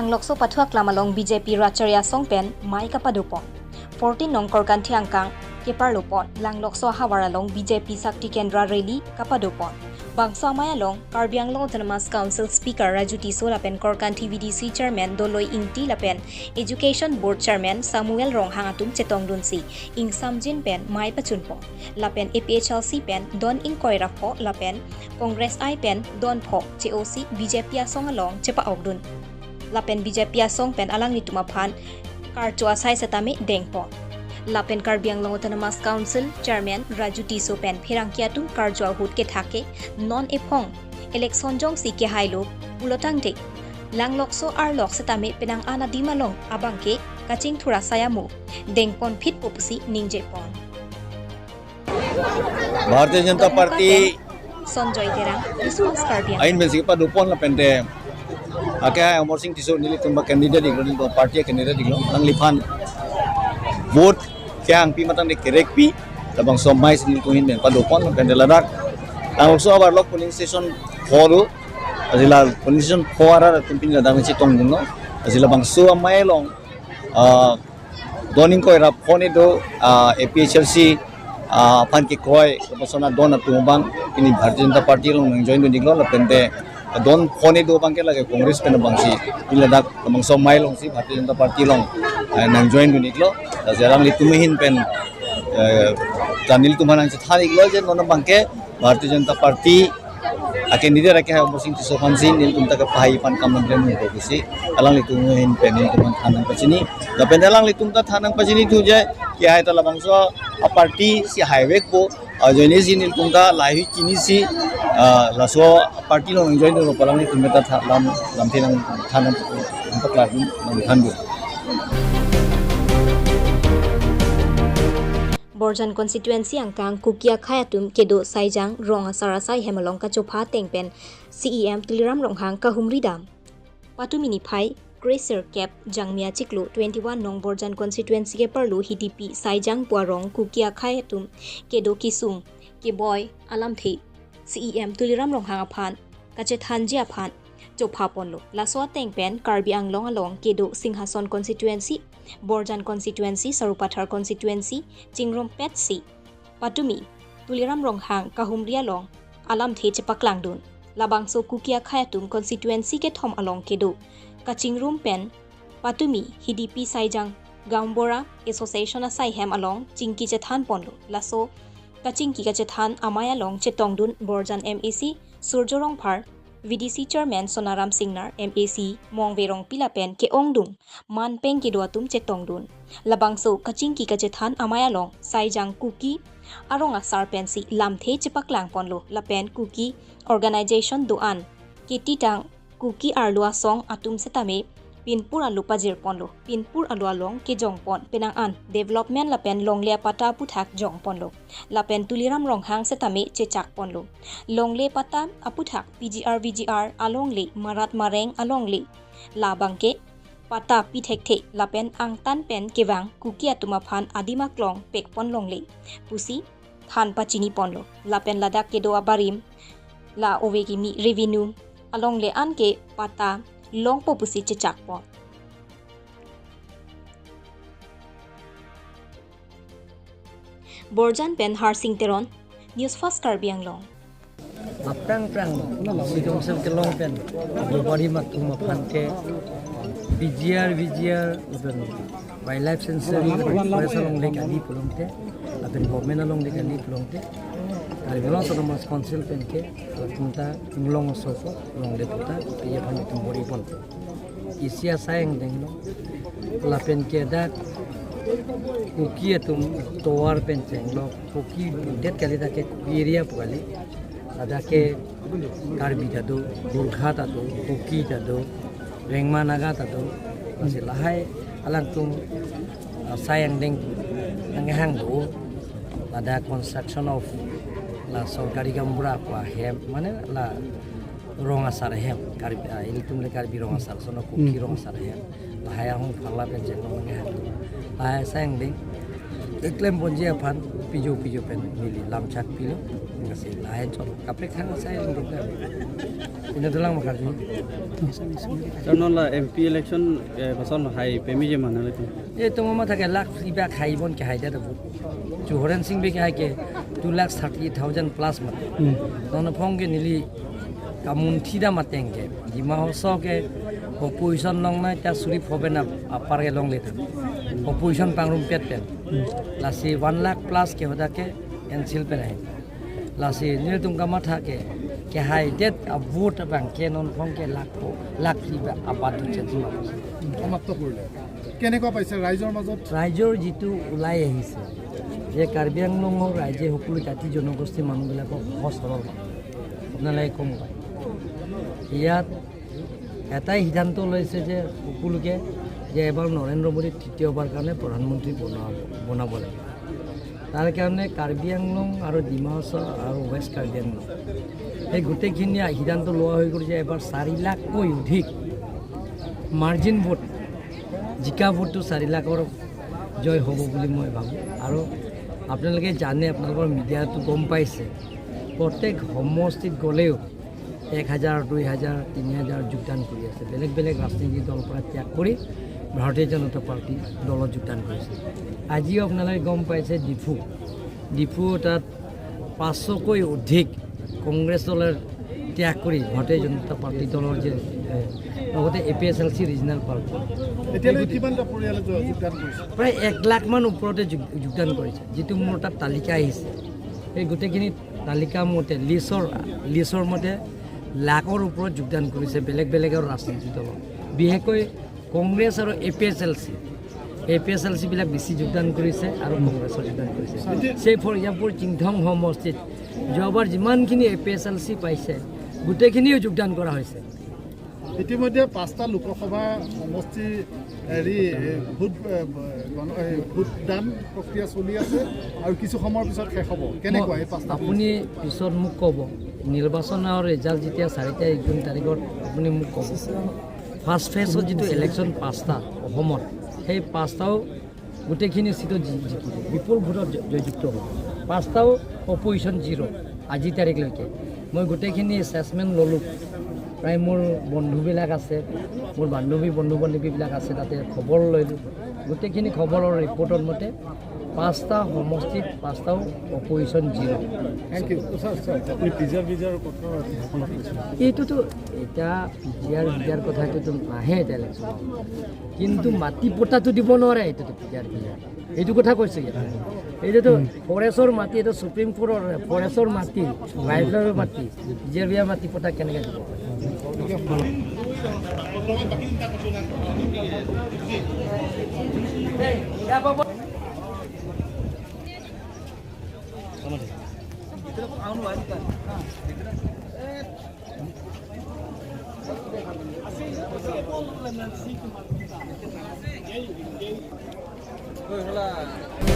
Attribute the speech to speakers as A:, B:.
A: Langlokso pathuak lamalong BJP Racharya Songpen Mai Kapadupon 14 nongkor kanthi angkang Keparlopon Langlokso Hawaralong BJP Sakti Kendra Rally Kapadupon Bangso Amayalong Karbi Anglong Autonomous Council Speaker Rajuti Solapen Korkanthi VDC Chairman Doloi Ingti Lapen Education Board Chairman Samuel Ronghang Atum Chetong Dunsi Ing Samjin Pen Mai Pachunpo Lapen APHLC Pen Don Ing Koirapho Lapen Congress I Pen Don Pho COC BJP Asong Along Chepa Ogdun Lapen BJP Asong Pen Alang Nitumaphan Karcho Asai Satame Dengpo Lapen Karbi Anglong Autonomous Council Chairman Rajuti Sopen Phirangkiatum Karjo Hut ke thake non ephong election jong si ke hailo ulotangte Langlokso Arlok Satame Penang Ana Dimalong Abangke Kaching Thura Sayamu Dengpon Phit Popusi Ningjepon
B: Bharatiya Janata Party
A: Sonjoy Terang Response Karbi
B: Ain Bensi Padupon Lapente Akaya Amor Singh Tisor Nili Tumba candidate iglo party candidate iglo ang lipan vote kyang pi matang de kerek pi tabang somai sin tuhin ben Padupon Lapente ladak ang also abar lok polling station 4 azila polling station 4 tumpin ladang si tong no azila bang so amai long doning ko era phone do APHLC pan ki koi pasona don atubang ini Bharatiya Janata Party long join do diglo Lapente don phone do bangke lage Congress pen bangsi iladak bang somai long si Bharatiya Janata Party long nang join do niklo jarang litumihin pen tanil tumanan si thani glo je non bangke Bharatiya Janata Party akan diri rakyat Amor Singh Tisor Hansin nil tumta ka pahi pan kamandren mo bisi alang litumihin pen nil tuman thanang pachini da pen alang litumta thanang pachini tu je ki hai tala bangso a party si highway ko joine si nil tumta lai kini si laso party lo enjoy do palang ni tumeta lam thinang thanang pakla dum thandu
A: Borjan constituency angkang Kukia Khayatum Kedo Saijang Rong Sarasai Hemalong Kachopha Tengpen CEM Tuliram Ronghang Kahumridam Patumini Phai Gracer Cap Jangmia Chiklu 21 Nong Borjan constituency ke Perlu HDP Saijang Puarong Kukia Khayatum Kedo Kisung Keboy Alamthi CEM Tuliram Ronghang Aphan Kachethanji Aphan Chopha Ponlo Laswa Tengpen Karbi Anglong Along Kedo Singhason constituency Borjan constituency Sarupathar constituency Chingrom Petsi Patumi Tuliram Ronghang Kahumria Long Alam The Chepaklangdun Labangso Kukia Khayatum constituency ke Thom Along Kedo Kachingrum Pen Patumi HDP Saijang Gambora Association Asaihem Along Chingki Chethan Ponlo Laso Kachingki Chethan Amaya Long Chetongdun Borjan MAC Surjorong Phar VDC Chairman Sonaram Singnar MAC Mongverong Pilapen ke Ongdung Manpeng ke Duatum Chetongdun Labangso Kachingki Kachethan Amayalong Saijang Kuki Aronga Sarpensi Lamthe Chepaklang Ponlo Lapen Kuki Organization Doan ke Titang Kuki Arlua Song Atum Setame Pinpur Alu Pajir Ponlo Pinpur Alu Along ke Jongpon Penang An Development Lapen Longle Pata Puthak Jong Ponlo Lapen Tuliram Ronghang Setame Chechak Ponlo Longle Pata Aputhak PGR VGR Alongle Marat Mareng Alongle Labangke Pata Pithekte Lapen Angtan Pen Kewang Kuki Atumaphan Adimaklong Pekpon Longle Pusi Than Pachini Ponlo Lapen Ladak ke Doa Barim La Ovegi Mi Revenue Alongle Anke Pata Long Popusi Chechak Pon Borjan Pen Harsing Teron News Fast Karbi Anglong
C: Apang sidong sem ke long pen body matung mapan ke VGR ben wildlife sanctuary forest along lake ali pulong te ben government along lake ali pulong te ari belong so mas council pen ke tunta long so long le tuta ye pan tum body pon isia sayang deng no la pen ke da kuki tum toar pen cheng lo kuki det kali da ke area pali ada ke Karbi tado Gurkha tado Kuki tado Rengma Naga tado masih lahai alang tung sayang deng nangehang do ada construction of la sorkari gambura pa hem mana la ronga sar hem Karbi ini tung le Karbi ronga sar sono Kuki ronga sar hem lahai hong phangla pen jeng nangehang lahai sayang deng Iklim Bonjia Pan, Pijo Pen, Mili, Lamchak Pilo, Nasi Lain Chol, Kapre Kang saya untuk ini tulang makan ni.
D: Jangan lah MP election pasal hai PMJ mana lagi?
C: Itu mama tak kelak iba khai bon ke hai dah tu. Johan Singh be hai ke 2,30,000 plus mat. Nona phong ke nili kamun tidak mateng ke. Di mahasiswa ke opposition long na ta suri phobe na apar ke long letan. Opposition pangrum pet pen. Lasi 1 lakh plus ke hoda ke cancel pen hai. Lasi nil tum kamat ha ke hai det a vote bang ke non phong ke lakh iba apatu change ma.
E: সমাপ্ত কৰিলে কেনেকুৱা পাইছে ৰাইজৰ মাজত
C: ৰাইজৰ যিটো ওলাই আহিছে যে কাৰ্বি আংলঙৰ ৰাইজে সকলো জাতি জনগোষ্ঠীৰ মানুহবিলাকক সহজ সৰল আপোনালোকে কম পায় ইয়াত এটাই সিদ্ধান্ত লৈছে যে সকলোকে যে এবাৰ নৰেন্দ্ৰ মোদী তৃতীয়বাৰ কাৰণে প্ৰধানমন্ত্ৰী বনাব লাগে তাৰ কাৰণে কাৰ্বি আংলং আৰু ডিমা হাছাও আৰু ৱেষ্ট কাৰ্বি আংলং এই গোটেইখিনি সিদ্ধান্ত লোৱা হৈ গ'ল যে এবাৰ 4 লাখকৈ অধিক মাৰ্জিন ভোট জিকা ভোটটো 4 লাখৰ জয় হ'ব বুলি মই ভাবোঁ আৰু আপোনালোকে জানে আপোনালোকৰ মিডিয়াটো গম পাইছে প্ৰত্যেক সমষ্টিত গ'লেও 1,000, 2,000, 3,000 যোগদান কৰি আছে বেলেগ বেলেগ ৰাজনীতিক দলৰ পৰা ত্যাগ কৰি ভাৰতীয় জনতা পাৰ্টি দলত যোগদান কৰিছে আজিও আপোনালোকে গম পাইছে ডিফু তাত 500কৈ অধিক কংগ্ৰেছ দলৰ ত্যাগ কৰি ভাৰতীয় জনতা পাৰ্টি দলৰ যে লগতে APSLC ৰিজনেল পাৰ্টি
E: এতিয়ালৈ কিমানটা পৰিয়ালে যোগদান কৰিছে
C: প্ৰায় 1 লাখ মান ওপৰতে যোগদান কৰিছে যিটো মোৰ তাত তালিকা আহিছে এই গোটেইখিনি তালিকা মতে লিষ্টৰ মতে লাখৰ ওপৰত যোগদান কৰিছে বেলেগ বেলেগৰ ৰাজনীতি দল বিশেষকৈ কংগ্ৰেছ আৰু APSLC বিলাক বেছি যোগদান কৰিছে আৰু কংগ্ৰেছৰ যোগদান কৰিছে সেই ফৰ এক্সাম্পল চিংথং সমষ্টিত যোৱাবাৰ যিমানখিনি APSLC পাইছে গোটেইখিনিও যোগদান কৰা হৈছে
E: ইতিমধ্যে 5টা লোকসভা সমষ্টি ভোটদান প্ৰক্ৰিয়া চলি আছে আৰু কিছু সময়ৰ পিছত শেষ হ'ব কেনেকুৱা এই 5টা
C: আপুনি পিছত মোক ক'ব নিৰ্বাচনৰ ৰিজাল্ট যেতিয়া 4 তাৰিখত আপুনি মোক ক'ব ফাৰ্ষ্ট ফেজত যিটো ইলেকশ্যন 5টা অসমত সেই 5টাও গোটেইখিনি চিটত জিকিব বিপুল ভোটত জয়যুক্ত হ'ব 5টাও অপজিশ্যন 0 আজি তাৰিখলৈকে মই গোটেইখিনি এছেছমেণ্ট ল'লোঁ প্ৰায় মোৰ বন্ধুবিলাক আছে মোৰ বন্ধু-বান্ধৱীবিলাক আছে তাতে খবৰ লৈলোঁ গোটেইখিনি খবৰৰ ৰিপৰ্টৰ মতে 5টা সমষ্টিত 5টাও অপজিশ্যন 0
E: থ্যাংক ইউ আপুনি পিজাৰ কথা
C: এইটোতো এতিয়া পিজাৰ কথাটোতো নাহে এতিয়া ইলেকশ্যন কিন্তু মাটি পটাটো দিব নোৱাৰে এইটোতো পিজাৰ এইটো কথা কৈছে এইটোতো ফৰেষ্টৰ মাটি এইটো সুপ্ৰিম কোৰ্টৰ ফৰেষ্টৰ মাটি ৰাইজৰ মাটি পিজাৰ মাটি পটা কেনেকৈ দিব
D: Hola.